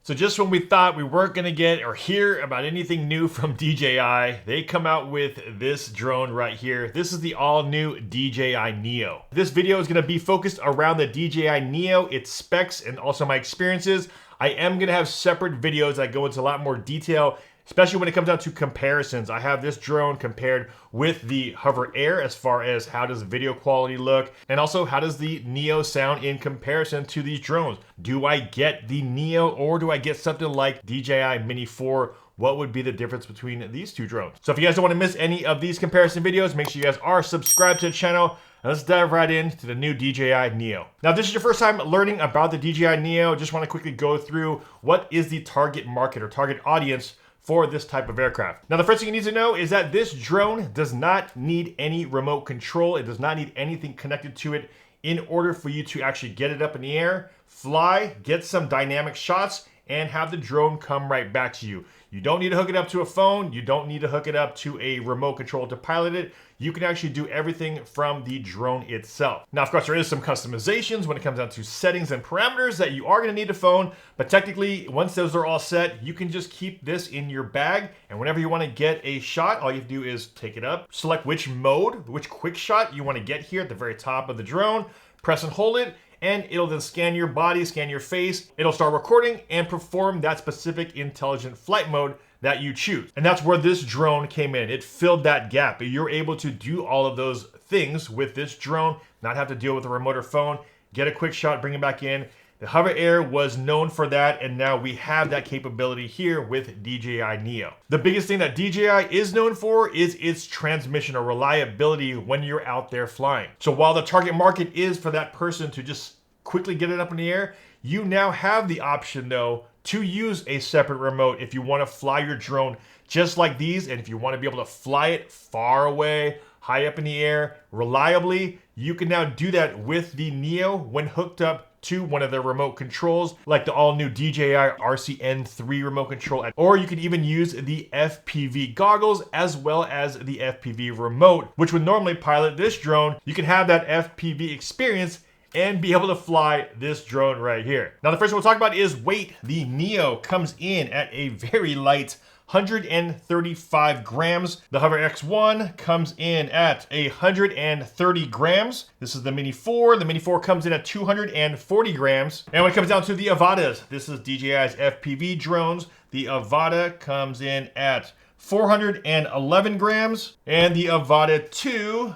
So just when we thought we weren't going to get or hear about anything new from DJI, they come out with this drone right here. This is the all-new DJI Neo. This video is going to be focused around the DJI Neo, its specs, and also my experiences. I am going to have separate videos that go into a lot more detail, especially when it comes down to comparisons. I have this drone compared with the HoverAir as far as how does video quality look, and also how does the Neo sound in comparison to these drones. Do I get the Neo or do I get something like DJI Mini 4? What would be the difference between these two drones? So if you guys don't want to miss any of these comparison videos, make sure you guys are subscribed to the channel. And let's dive right into the new DJI Neo. Now, if this is your first time learning about the DJI Neo, just want to quickly go through what is the target market or target audience for this type of aircraft. Now, the first thing you need to know is that this drone does not need any remote control. It does not need anything connected to it in order for you to actually get it up in the air, fly, get some dynamic shots, and have the drone come right back to you. You don't need to hook it up to a phone. You don't need to hook it up to a remote control to pilot it. You can actually do everything from the drone itself. Now, of course, there is some customizations when it comes down to settings and parameters that you are going to need a phone, but technically, once those are all set, you can just keep this in your bag, and whenever you want to get a shot, all you have to do is take it up, select which mode, which quick shot you want to get here at the very top of the drone, press and hold it, and it'll then scan your body, scan your face. It'll start recording and perform that specific intelligent flight mode that you choose. And that's where this drone came in. It filled that gap. You're able to do all of those things with this drone, not have to deal with a remote or phone, get a quick shot, bring it back in. The HoverAir was known for that, and now we have that capability here with DJI Neo. The biggest thing that DJI is known for is its transmission or reliability when you're out there flying. So while the target market is for that person to just quickly get it up in the air, you now have the option though to use a separate remote if you want to fly your drone just like these, and if you want to be able to fly it far away, high up in the air, reliably, you can now do that with the Neo when hooked up to one of the remote controls, like the all-new DJI RCN3 remote control, or you could even use the FPV goggles as well as the FPV remote, which would normally pilot this drone. You can have that FPV experience and be able to fly this drone right here. Now, the first one we'll talk about is weight. The Neo comes in at a very light 135 grams. The HoverAir X1 comes in at 130 grams. This is the Mini 4. The Mini 4 comes in at 240 grams. And when it comes down to the Avadas, this is DJI's FPV drones. The Avata comes in at 411 grams. And the Avata 2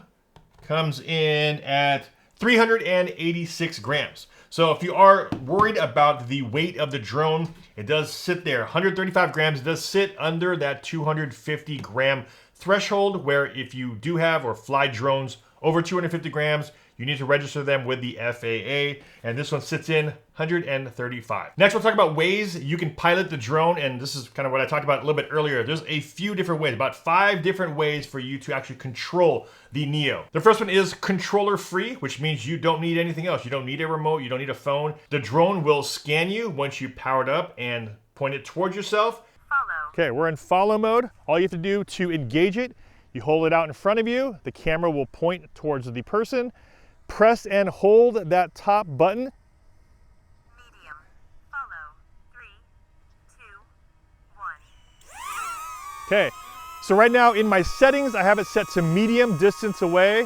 comes in at 386 grams. So if you are worried about the weight of the drone, it does sit there, 135 grams. It does sit under that 250 gram threshold, where if you do have or fly drones over 250 grams, you need to register them with the FAA, and this one sits in 135. Next, we'll talk about ways you can pilot the drone, and this is kind of what I talked about a little bit earlier. There's a few different ways, about 5 different ways for you to actually control the Neo. The first one is controller-free, which means you don't need anything else. You don't need a remote, you don't need a phone. The drone will scan you once you power it up and point it towards yourself. Follow. Okay, we're in follow mode. All you have to do to engage it, you hold it out in front of you, the camera will point towards the person. Press and hold that top button. Medium. Follow. 3, 2, 1. Okay, so right now in my settings, I have it set to medium distance away,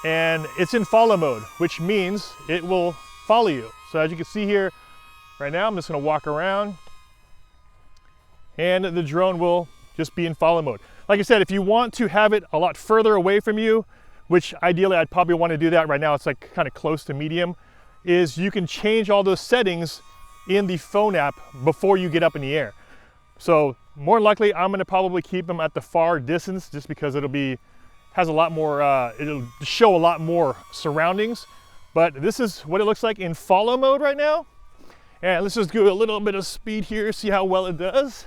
and it's in follow mode, which means it will follow you. So as you can see here, right now, I'm just gonna walk around, and the drone will just be in follow mode. Like I said, if you want to have it a lot further away from you, which ideally I'd probably want to do that right now, it's like kind of close to medium, is you can change all those settings in the phone app before you get up in the air. So more than likely, I'm gonna probably keep them at the far distance just because has a lot more, it'll show a lot more surroundings. But this is what it looks like in follow mode right now. And let's just do a little bit of speed here, see how well it does.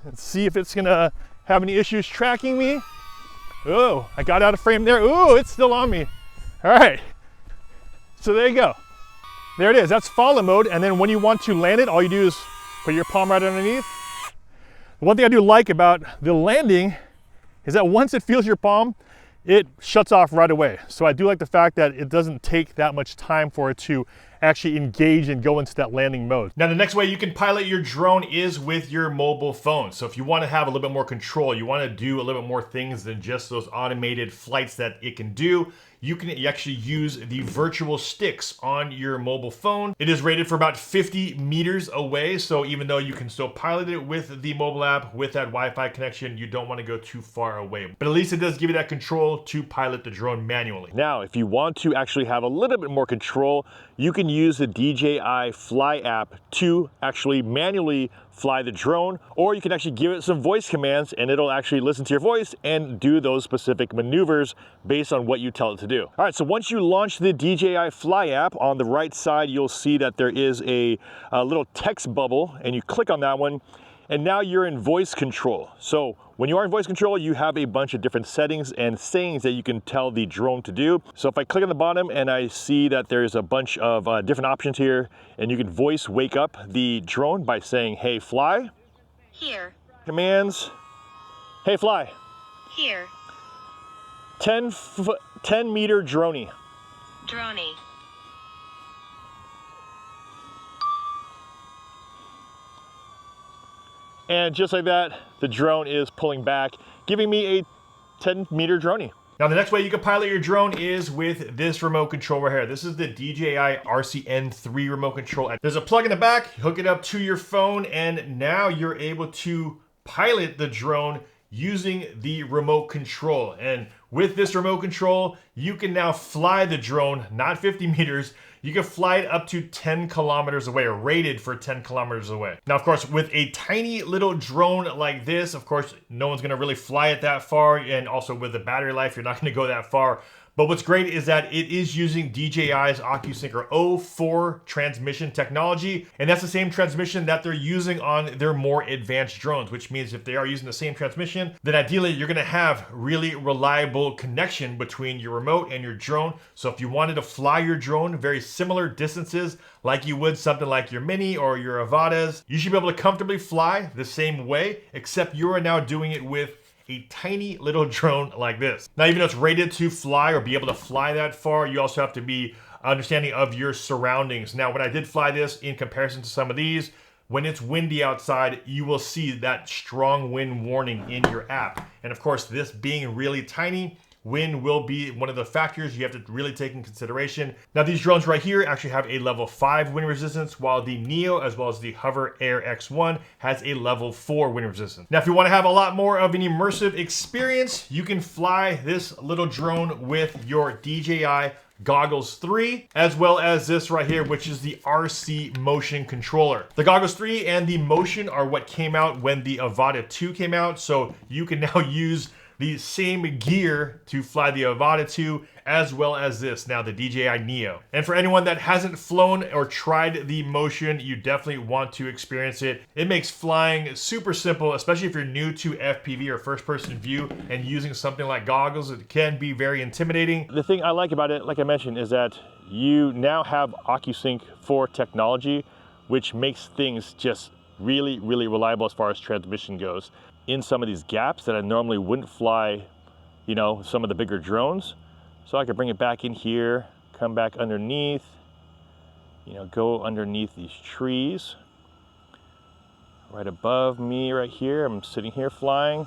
Let's see if it's gonna have any issues tracking me. Oh, I got out of frame there. Oh, it's still on me. All right, so there you go. There it is, that's follow mode. And then when you want to land it, all you do is put your palm right underneath. The one thing I do like about the landing is that once it feels your palm, it shuts off right away. So I do like the fact that it doesn't take that much time for it to actually engage and go into that landing mode. Now, the next way you can pilot your drone is with your mobile phone. So if you want to have a little bit more control, you want to do a little bit more things than just those automated flights that it can do, you can actually use the virtual sticks on your mobile phone. It is rated for about 50 meters away, so even though you can still pilot it with the mobile app, with that Wi-Fi connection, you don't want to go too far away. But at least it does give you that control to pilot the drone manually. Now, if you want to actually have a little bit more control, you can use the DJI Fly app to actually manually fly the drone, or you can actually give it some voice commands and it'll actually listen to your voice and do those specific maneuvers based on what you tell it to do. All right, so once you launch the DJI Fly app, on the right side you'll see that there is a little text bubble, and you click on that one, and now you're in voice control. So when you are in voice control, you have a bunch of different settings and sayings that you can tell the drone to do. So if I click on the bottom and I see that there's a bunch of different options here, and you can voice wake up the drone by saying, hey, fly. Here. Commands, hey, fly. Here. 10 meter droney. Droney. And just like that, the drone is pulling back, giving me a 10 meter droney. Now, the next way you can pilot your drone is with this remote control right here. This is the DJI RCN3 remote control. There's a plug in the back, hook it up to your phone, and now you're able to pilot the drone using the remote control. And with this remote control, you can now fly the drone, not 50 meters, you can fly it up to 10 kilometers away, or rated for 10 kilometers away. Now, of course, with a tiny little drone like this, of course, no one's gonna really fly it that far, and also with the battery life, you're not gonna go that far. But what's great is that it is using DJI's OcuSync or 04 transmission technology, and that's the same transmission that they're using on their more advanced drones, which means if they are using the same transmission, then ideally you're gonna have really reliable connection between your remote and your drone. So if you wanted to fly your drone very similar distances like you would something like your Mini or your Avadas, you should be able to comfortably fly the same way, except you are now doing it with a tiny little drone like this. Now, even though it's rated to fly or be able to fly that far, you also have to be understanding of your surroundings. Now, when I did fly this in comparison to some of these, when it's windy outside, you will see that strong wind warning in your app. And of course, this being really tiny, wind will be one of the factors you have to really take in consideration. Now, these drones right here actually have a level 5 wind resistance, while the Neo as well as the HoverAir X1 has a level 4 wind resistance. Now, if you want to have a lot more of an immersive experience, you can fly this little drone with your DJI Goggles 3, as well as this right here, which is the RC Motion controller. The Goggles 3 and the Motion are what came out when the Avata 2 came out, so you can now use the same gear to fly the Avata 2 as well as this, now the DJI Neo. And for anyone that hasn't flown or tried the Motion, you definitely want to experience it. It makes flying super simple, especially if you're new to FPV or first person view and using something like Goggles. It can be very intimidating. The thing I like about it, like I mentioned, is that you now have OcuSync 4 technology, which makes things just really, really reliable as far as transmission goes. In some of these gaps that I normally wouldn't fly, you know, some of the bigger drones. So I could bring it back in here, come back underneath, you know, go underneath these trees. Right above me right here, I'm sitting here flying.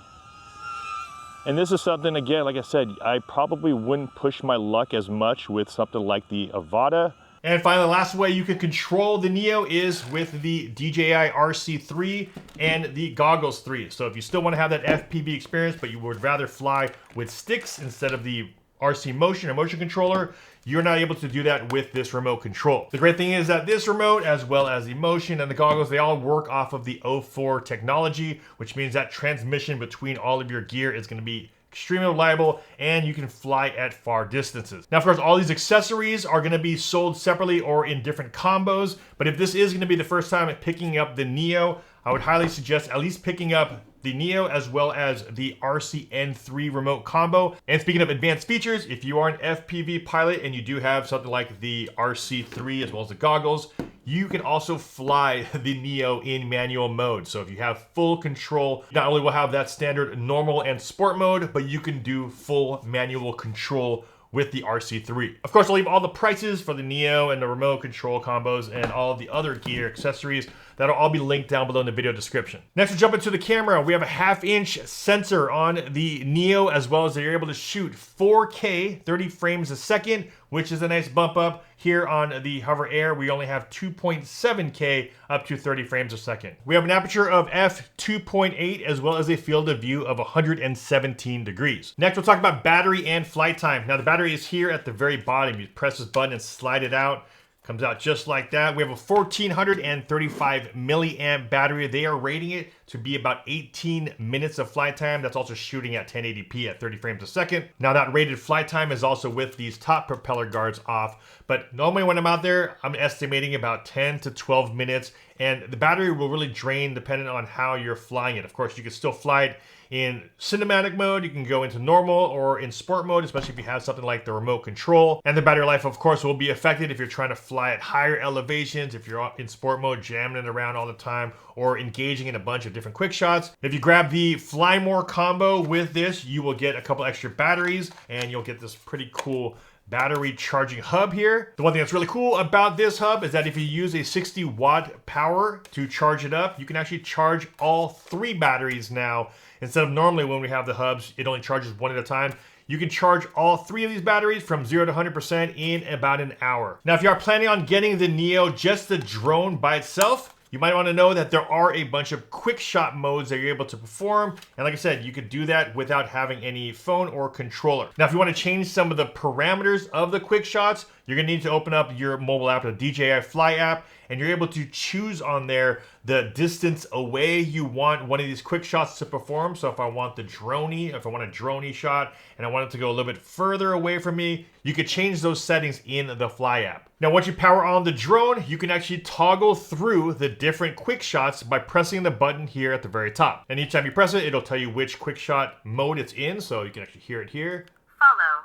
And this is something, again, like I said, I probably wouldn't push my luck as much with something like the Avata. And finally, the last way you can control the Neo is with the DJI RC3 and the Goggles 3. So if you still want to have that FPV experience, but you would rather fly with sticks instead of the RC Motion or motion controller, you're not able to do that with this remote control. The great thing is that this remote, as well as the Motion and the Goggles, they all work off of the 04 technology, which means that transmission between all of your gear is going to be extremely reliable, and you can fly at far distances. Now, of course, all these accessories are going to be sold separately or in different combos, but if this is going to be the first time picking up the Neo, I would highly suggest at least picking up the Neo as well as the RCN3 remote combo. And speaking of advanced features, if you are an FPV pilot and you do have something like the RC3 as well as the goggles, you can also fly the Neo in manual mode. So if you have full control, not only will have that standard normal and sport mode, but you can do full manual control with the RC3. Of course, I'll leave all the prices for the Neo and the remote control combos and all of the other gear accessories. That'll all be linked down below in the video description. Next, we'll jump into the camera. We have a 1/2-inch sensor on the Neo, as well as you're able to shoot 4K, 30 frames a second, which is a nice bump up. Here on the HoverAir, we only have 2.7K up to 30 frames a second. We have an aperture of f2.8 as well as a field of view of 117 degrees. Next, we'll talk about battery and flight time. Now, the battery is here at the very bottom. You press this button and slide it out. Comes out just like that. We have a 1435 milliamp battery. They are rating it to be about 18 minutes of flight time. That's also shooting at 1080p at 30 frames a second. Now that rated flight time is also with these top propeller guards off, but normally when I'm out there, I'm estimating about 10 to 12 minutes, and the battery will really drain depending on how you're flying it. Of course, you can still fly it in cinematic mode, you can go into normal or in sport mode, especially if you have something like the remote control. And the battery life, of course, will be affected if you're trying to fly at higher elevations, if you're in sport mode, jamming it around all the time, or engaging in a bunch of different quick shots. If you grab the Fly More combo with this, you will get a couple extra batteries, and you'll get this pretty cool battery charging hub here. The one thing that's really cool about this hub is that if you use a 60-watt power to charge it up, you can actually charge all 3 batteries now. Instead of normally when we have the hubs, it only charges one at a time. You can charge all 3 of these batteries from 0 to 100% in about an hour. Now, if you are planning on getting the Neo, just the drone by itself, you might want to know that there are a bunch of quick shot modes that you're able to perform. And like I said, you could do that without having any phone or controller. Now, if you want to change some of the parameters of the quick shots, you're going to need to open up your mobile app, the DJI Fly app, and you're able to choose on there the distance away you want one of these quick shots to perform. So if I want the droney, if I want a droney shot and I want it to go a little bit further away from me, you could change those settings in the Fly app. Now, once you power on the drone, you can actually toggle through the different quick shots by pressing the button here at the very top. And each time you press it, it'll tell you which quick shot mode it's in. So you can actually hear it here. Follow,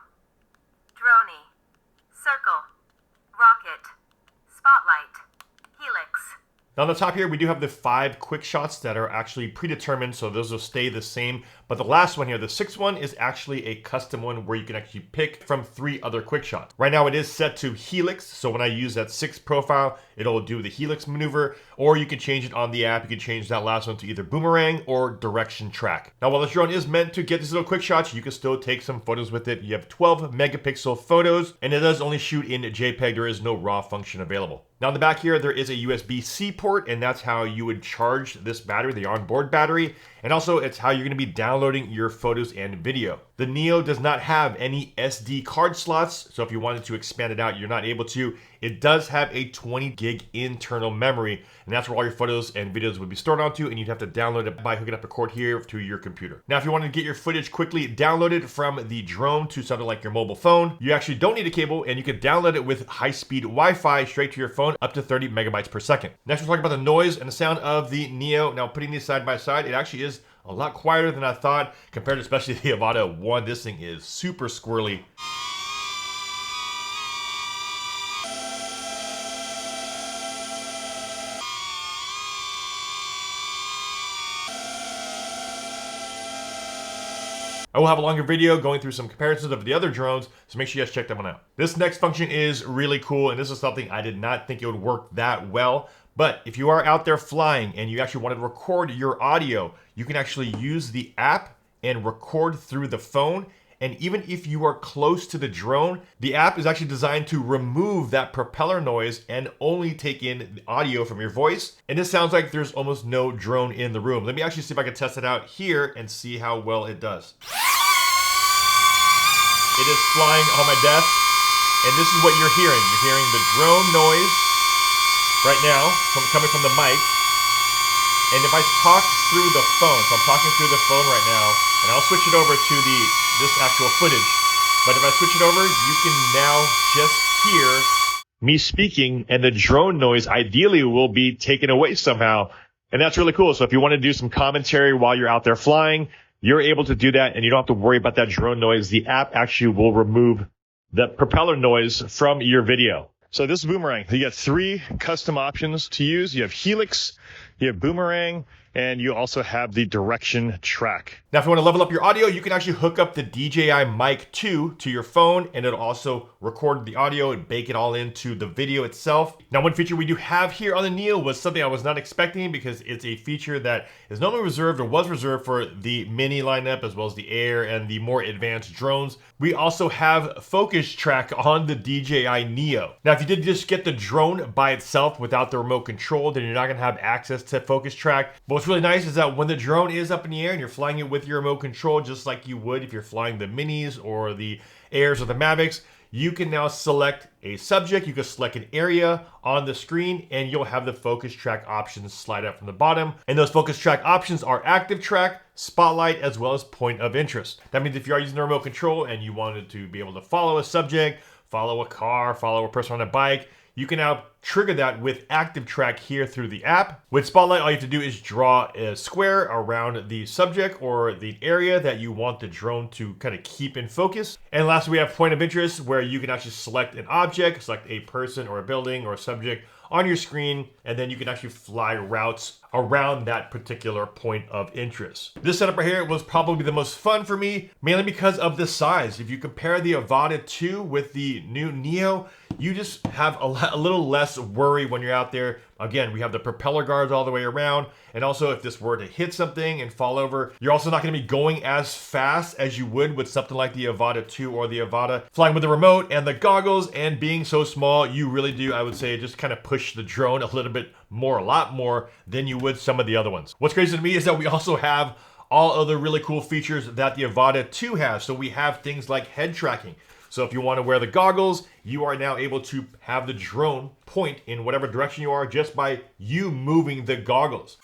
droney, circle, rocket, spotlight, helix. Now on the top here, we do have the 5 quick shots that are actually predetermined, so those will stay the same. But the last one here, the 6th one, is actually a custom one where you can actually pick from 3 other quick shots. Right now it is set to helix, so when I use that 6th profile, it'll do the helix maneuver, or you can change it on the app. You can change that last one to either boomerang or direction track. Now while this drone is meant to get these little quick shots, you can still take some photos with it. You have 12 megapixel photos, and it does only shoot in JPEG. There is no RAW function available. Now on the back here, there is a USB-C port, and that's how you would charge this battery, the onboard battery. And also, it's how you're going to be downloading your photos and video. The Neo does not have any SD card slots, so if you wanted to expand it out, you're not able to. It does have a 20 gig internal memory, and that's where all your photos and videos would be stored onto, and you'd have to download it by hooking up a cord here to your computer. Now, if you want to get your footage quickly downloaded from the drone to something like your mobile phone, you actually don't need a cable, and you can download it with high-speed Wi-Fi straight to your phone, up to 30 megabytes per second. Next, we're talking about the noise and the sound of the Neo. Now, putting these side by side, it actually is a lot quieter than I thought, compared to especially the Avata 1. This thing is super squirrely. I will have a longer video going through some comparisons of the other drones, so make sure you guys check that one out. This next function is really cool, and this is something I did not think it would work that well. But if you are out there flying and you actually want to record your audio, you can actually use the app and record through the phone. And even if you are close to the drone, the app is actually designed to remove that propeller noise and only take in the audio from your voice. And it sounds like there's almost no drone in the room. Let me actually see if I can test it out here and see how well it does. It is flying on my desk, and this is what you're hearing. You're hearing the drone noise right now coming from the mic. And if I talk through the phone, so I'm talking through the phone right now, and I'll switch it over to this actual footage. But if I switch it over, you can now just hear me speaking, and the drone noise ideally will be taken away somehow. And that's really cool. So if you want to do some commentary while you're out there flying, you're able to do that and you don't have to worry about that drone noise. The app actually will remove the propeller noise from your video. So this boomerang, you got 3 custom options to use. You have helix, you have boomerang, and you also have the direction track. Now, if you want to level up your audio, you can actually hook up the DJI Mic 2 to your phone, and it'll also record the audio and bake it all into the video itself. Now, one feature we do have here on the Neo was something I was not expecting, because it's a feature that is normally reserved or was reserved for the mini lineup, as well as the Air and the more advanced drones. We also have FocusTrack on the DJI Neo. Now, if you did just get the drone by itself without the remote control, then you're not going to have access to FocusTrack. But what's really nice is that when the drone is up in the air and you're flying it with your remote control, just like you would if you're flying the Minis or the Airs or the Mavics, you can now select a subject, you can select an area on the screen, and you'll have the FocusTrack options slide out from the bottom. And those FocusTrack options are active track, spotlight, as well as point of interest. That means if you are using the remote control and you wanted to be able to follow a subject, follow a car, follow a person on a bike, you can now trigger that with active track here through the app. With Spotlight, all you have to do is draw a square around the subject or the area that you want the drone to kind of keep in focus. And lastly, we have point of interest, where you can actually select an object, select a person or a building or a subject on your screen, and then you can actually fly routes around that particular point of interest. This setup right here was probably the most fun for me, mainly because of the size. If you compare the Avata 2 with the new Neo, you just have a little less worry when you're out there. Again, we have the propeller guards all the way around, and also if this were to hit something and fall over, you're also not going to be going as fast as you would with something like the Avata 2 or the Avata. Flying with the remote and the goggles and being so small, you really do, I would say, just kind of push the drone a little bit more, a lot more than you would some of the other ones. What's crazy to me is that we also have all other really cool features that the Avata 2 has. So we have things like head tracking. So if you want to wear the goggles, you are now able to have the drone point in whatever direction you are just by you moving the goggles.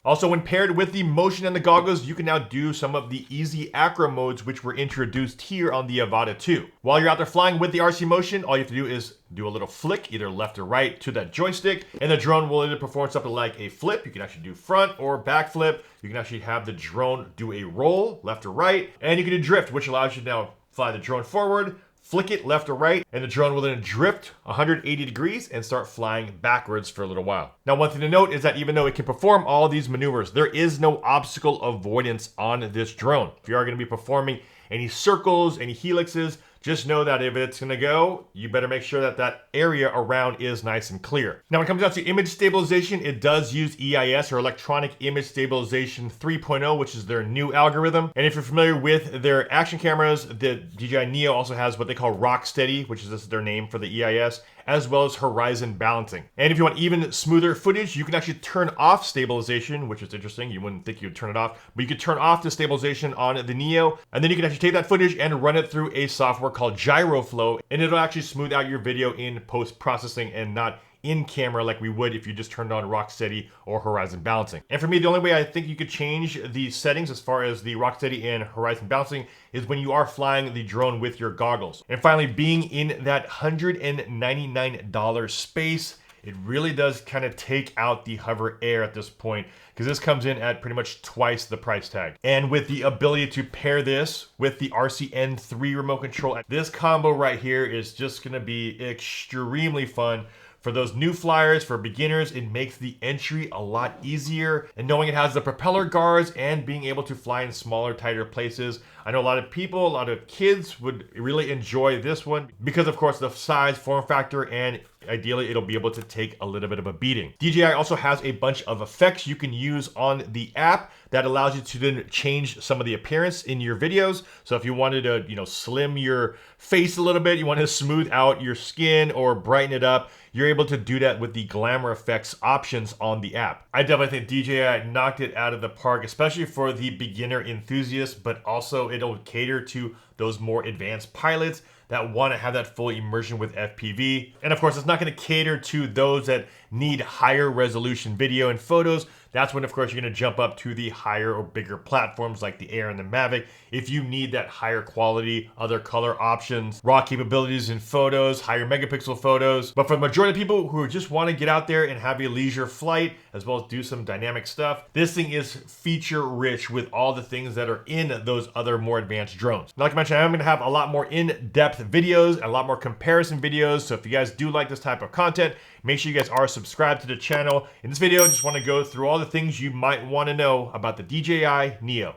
Also, when paired with the Motion and the goggles, you can now do some of the easy acro modes which were introduced here on the Avata 2. While you're out there flying with the RC Motion, all you have to do is do a little flick, either left or right, to that joystick, and the drone will either perform something like a flip. You can actually do front or back flip. You can actually have the drone do a roll, left or right, and you can do drift, which allows you to now fly the drone forward, flick it left or right, and the drone will then drift 180 degrees and start flying backwards for a little while. Now, one thing to note is that even though it can perform all these maneuvers, there is no obstacle avoidance on this drone. If you are going to be performing any circles, any helixes, just know that if it's going to go, you better make sure that that area around is nice and clear. Now, when it comes down to image stabilization, it does use EIS, or Electronic Image Stabilization 3.0, which is their new algorithm. And if you're familiar with their action cameras, the DJI Neo also has what they call Rock Steady, which is their name for the EIS, as well as horizon balancing. And if you want even smoother footage, you can actually turn off stabilization, which is interesting. You wouldn't think you'd turn it off, but you could turn off the stabilization on the Neo, and then you can actually take that footage and run it through a software called GyroFlow, and it'll actually smooth out your video in post-processing and not in camera like we would if you just turned on Rock Steady or horizon balancing. And for me, the only way I think you could change the settings as far as the Rock Steady and horizon balancing is when you are flying the drone with your goggles. And finally, being in that $199 space, it really does kind of take out the HoverAir at this point, because this comes in at pretty much twice the price tag. And with the ability to pair this with the RCN3 remote control, this combo right here is just going to be extremely fun. For those new flyers, for beginners, it makes the entry a lot easier. And knowing it has the propeller guards and being able to fly in smaller, tighter places, I know a lot of people, a lot of kids would really enjoy this one because, of course, the size, form factor, and ideally it'll be able to take a little bit of a beating. DJI also has a bunch of effects you can use on the app that allows you to then change some of the appearance in your videos. So if you wanted to, slim your face a little bit, you want to smooth out your skin or brighten it up, you're able to do that with the glamour effects options on the app. I definitely think DJI knocked it out of the park, especially for the beginner enthusiast, but also it'll cater to those more advanced pilots that want to have that full immersion with FPV. And of course, it's not going to cater to those that need higher resolution video and photos that's when of course you're gonna jump up to the higher or bigger platforms like the Air and the Mavic if you need that higher quality, other color options, raw capabilities in photos, higher megapixel photos. But for the majority of people who just want to get out there and have a leisure flight, as well as do some dynamic stuff, this thing is feature rich with all the things that are in those other more advanced drones. Now, like I mentioned, I'm gonna have a lot more in-depth videos and a lot more comparison videos. So if you guys do like this type of content, make sure you guys are subscribed to the channel. In this video, I just want to go through all the things you might want to know about the DJI Neo.